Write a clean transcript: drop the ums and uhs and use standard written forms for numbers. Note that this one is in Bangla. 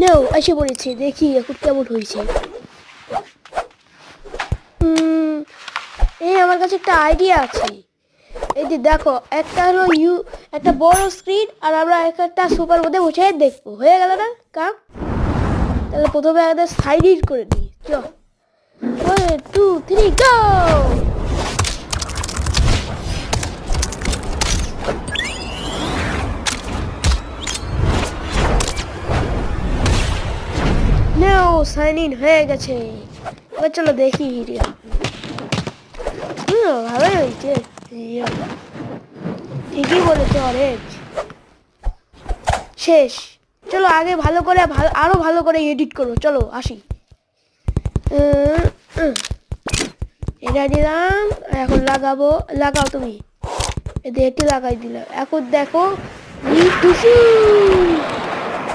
নাও এসে পড়েছে, দেখি এখন কেমন হয়েছে। এই আমার কাছে একটা আইডিয়া আছে। এই যে দেখো, একটা হলো একটা বড় স্ক্রিন, আর আমরা একটা সুপার মধ্যে বসে দেখবো। হয়ে গেল না কাম? তাহলে প্রথমে আমাদের সাইড হিট করে দিই। চল 1 2 3 গো। নাও সাইন ইন হয়ে গেছে। এবার চলো দেখি ভিডিও। ভালোই হয়েছে। ঠিকই বলেছে অরেঞ্জ। শেষ। চলো আগে ভালো করে আরো ভালো করে এডিট করো। চলো আসি। এটা দিলাম, এখন লাগাবো। লাগাও তুমি। এটি লাগাই দিলাম। এখন দেখো